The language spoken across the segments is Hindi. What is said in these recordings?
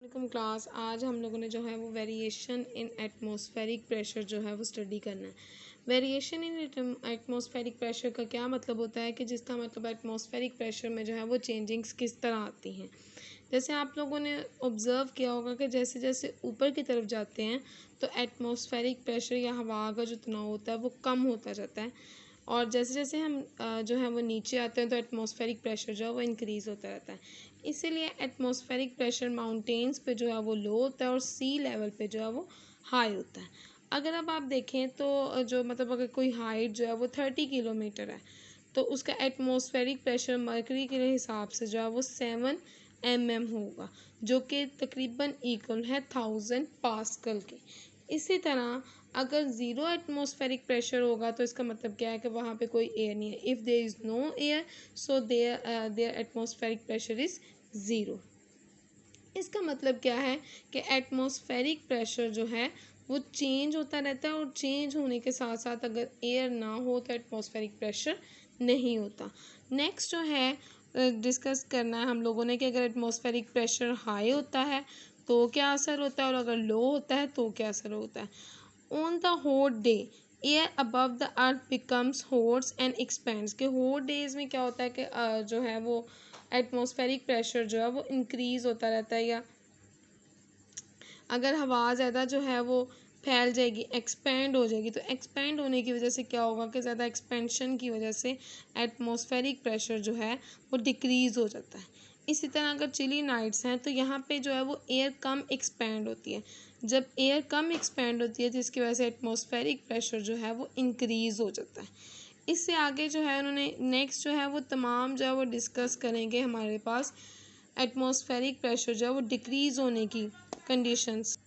Welcome class. आज हम लोगों ने जो है वो वेरिएशन इन एटमॉस्फेरिक प्रेशर जो है वो स्टडी करना है। वेरिएशन इन एटमॉस्फेरिक प्रेशर का क्या मतलब होता है कि जिसका मतलब एटमॉस्फेरिक प्रेशर में जो है वो चेंजिंग्स किस तरह आती हैं। जैसे आप लोगों ने ऑब्ज़र्व किया होगा कि जैसे जैसे ऊपर की तरफ जाते हैं तो एटमॉस्फेरिक प्रेशर या हवा का जो तनाव होता है वो कम होता जाता है, और जैसे जैसे हम जो है वो नीचे आते हैं तो एटमॉस्फेरिक प्रेशर जो है वो इंक्रीज़ होता रहता है। इसीलिए एटमॉस्फेरिक प्रेशर माउंटेन्स पे जो है वो लो होता है और सी लेवल पे जो है वो हाई होता है। अगर अब आप देखें तो जो मतलब अगर कोई हाइट जो है वो 30 किलोमीटर है तो उसका एटमॉस्फेरिक प्रेशर मरकरी के हिसाब से जो है वो 7 mm होगा, जो कि तकरीबन इक्वल है 1000 पास्कल के। इसी तरह अगर ज़ीरो एटमॉस्फेरिक प्रेशर होगा तो इसका मतलब क्या है कि वहाँ पे कोई एयर नहीं है। If there is no air so there atmospheric pressure is zero. इसका मतलब क्या है कि एटमॉस्फेरिक प्रेशर जो है वो चेंज होता रहता है, और चेंज होने के साथ साथ अगर एयर ना हो तो एटमॉस्फेरिक प्रेशर नहीं होता। नेक्स्ट जो है डिस्कस करना है हम लोगों ने कि अगर एटमॉस्फेरिक प्रेशर हाई होता है तो क्या असर होता है और अगर लो होता है तो क्या असर होता है। On the hot day air above the earth becomes hots and expends. के हॉट डेज में क्या होता है कि जो है वो एटमॉस्फेरिक प्रेशर जो है वो इंक्रीज़ होता रहता है, या अगर हवा ज़्यादा जो है वो फैल जाएगी, एक्सपेंड हो जाएगी, तो एक्सपेंड होने की वजह से क्या होगा कि ज़्यादा एक्सपेंशन की वजह से एटमॉस्फेरिक प्रेशर जो है वो डिक्रीज़ हो जाता है। इसी तरह अगर चिली नाइट्स हैं तो यहाँ पे जो है वो एयर कम एक्सपेंड होती है। जब एयर कम एक्सपेंड होती है तो इसकी वजह से एटमॉस्फेरिक प्रेशर जो है वो इंक्रीज़ हो जाता है। इससे आगे जो है उन्होंने नेक्स्ट जो है वो तमाम जो है वो डिस्कस करेंगे हमारे पास एटमॉस्फेरिक प्रेशर जो है वो डिक्रीज़ होने की कंडीशंस।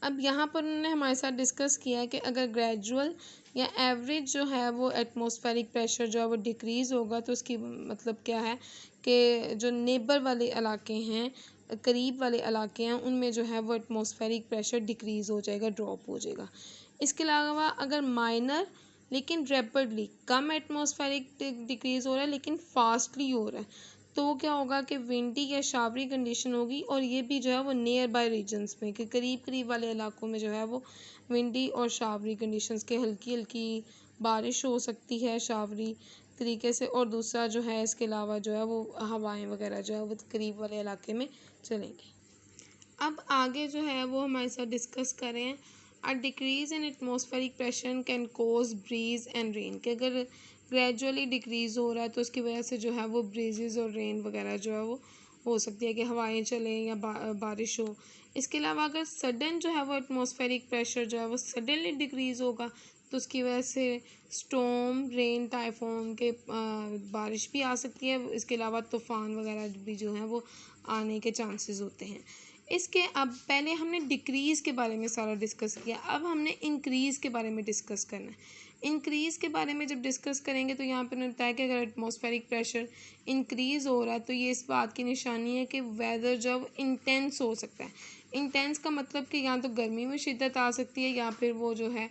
अब यहाँ पर उन्होंने हमारे साथ डिस्कस किया है कि अगर ग्रेजुअल या एवरेज जो है वो एटमॉस्फेरिक प्रेशर जो है वो डिक्रीज़ होगा तो उसकी मतलब क्या है कि जो नेबर वाले इलाके हैं, करीब वाले इलाके हैं, उनमें जो है वो एटमॉस्फेरिक प्रेशर डिक्रीज़ हो जाएगा, ड्रॉप हो जाएगा। इसके अलावा अगर माइनर लेकिन रैपिडली कम एटमॉस्फेरिक डिक्रीज़ हो रहा है लेकिन फास्टली हो रहा है तो क्या होगा कि विंडी या शावरी कंडीशन होगी, और ये भी जो है वो नियर बाय रीजन्स में कि करीब करीब वाले इलाकों में जो है वो विंडी और शावरी कंडीशंस के हल्की हल्की बारिश हो सकती है शावरी तरीके से, और दूसरा जो है इसके अलावा जो है वो हवाएं वगैरह जो है वो करीब वाले इलाके में चलेंगी। अब आगे जो है वो हमारे साथ डिस्कस करें a decrease in atmospheric pressure can cause breeze and rain, कि अगर ग्रेजुअली डिक्रीज़ हो रहा है तो उसकी वजह से जो है वो ब्रीजेज़ और रेन वगैरह जो है वो हो सकती है कि हवाएं चलें या बारिश हो। इसके अलावा अगर सडन जो है वो एटमॉस्फेरिक प्रेशर जो है वो सडनली डिक्रीज़ होगा तो उसकी वजह से स्टॉर्म, रेन, टाइफून के बारिश भी आ सकती है। इसके अलावा तूफ़ान वगैरह भी जो हैं वो आने के चांसेस होते हैं। इसके अब पहले हमने डिक्रीज़ के बारे में सारा डिस्कस किया, अब हमने इंक्रीज़ के बारे में डिस्कस करना है। इंक्रीज़ के बारे में जब डिस्कस करेंगे तो यहाँ पर बताया कि अगर एटमॉस्फेरिक प्रेशर इंक्रीज़ हो रहा है तो ये इस बात की निशानी है कि वेदर जब इंटेंस हो सकता है। इंटेंस का मतलब कि या तो गर्मी में शिद्दत आ सकती है या फिर वो जो है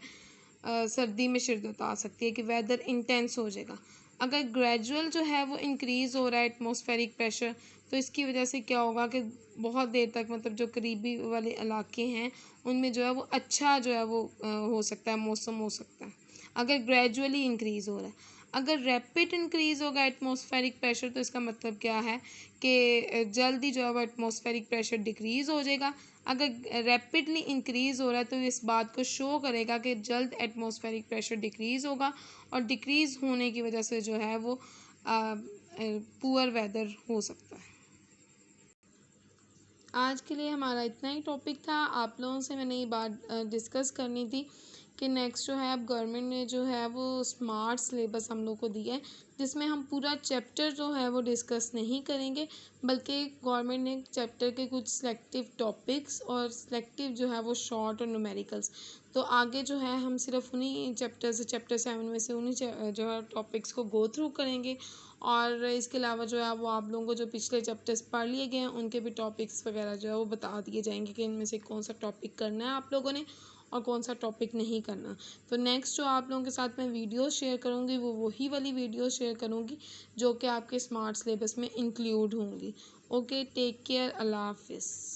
सर्दी में शिद्दत आ सकती है, कि वेदर इंटेंस हो जाएगा। अगर ग्रेजुअल जो है वो इंक्रीज़ हो रहा है एटमॉस्फेरिक प्रेशर तो इसकी वजह से क्या होगा कि बहुत देर तक मतलब जो करीबी वाले इलाके हैं उनमें जो है वो अच्छा जो है वो हो सकता है, मौसम हो सकता है अगर ग्रेजुअली इंक्रीज़ हो रहा है। अगर रैपिड इंक्रीज़ होगा एटमॉस्फेरिक प्रेशर तो इसका मतलब क्या है कि जल्दी जो है वो एटमॉस्फेरिक प्रेशर डिक्रीज़ हो जाएगा। अगर रैपिडली इंक्रीज़ हो रहा है तो इस बात को शो करेगा कि जल्द एटमॉस्फेरिक प्रेशर डिक्रीज़ होगा, और डिक्रीज़ होने की वजह से जो है वो पुअर वेदर हो सकता है। आज के लिए हमारा इतना ही टॉपिक था। आप लोगों से मैंने ये बात डिस्कस करनी थी कि नेक्स्ट जो है अब गवर्नमेंट ने जो है वो स्मार्ट सिलेबस हम लोग को दिया है, जिसमें हम पूरा चैप्टर जो है वो डिस्कस नहीं करेंगे, बल्कि गवर्नमेंट ने चैप्टर के कुछ सिलेक्टिव टॉपिक्स और सिलेक्टिव जो है वो शॉर्ट और न्यूमेरिकल्स, तो आगे जो है हम सिर्फ उन्हीं चैप्टर 7 में से उन्हीं जो है टॉपिक्स को गो थ्रू करेंगे, और इसके अलावा जो है वो आप लोगों को जो पिछले चैप्टर्स पढ़ लिए गए हैं उनके भी टॉपिक्स वगैरह जो है वो बता दिए जाएंगे कि इनमें से कौन सा टॉपिक करना है आप लोगों ने और कौन सा टॉपिक नहीं करना। तो नेक्स्ट जो आप लोगों के साथ मैं वीडियो शेयर करूँगी वो वही वाली वीडियो शेयर करूँगी जो कि आपके स्मार्ट सिलेबस में इंक्लूड होंगी। ओके, टेक केयर, अल्लाह हाफिज़।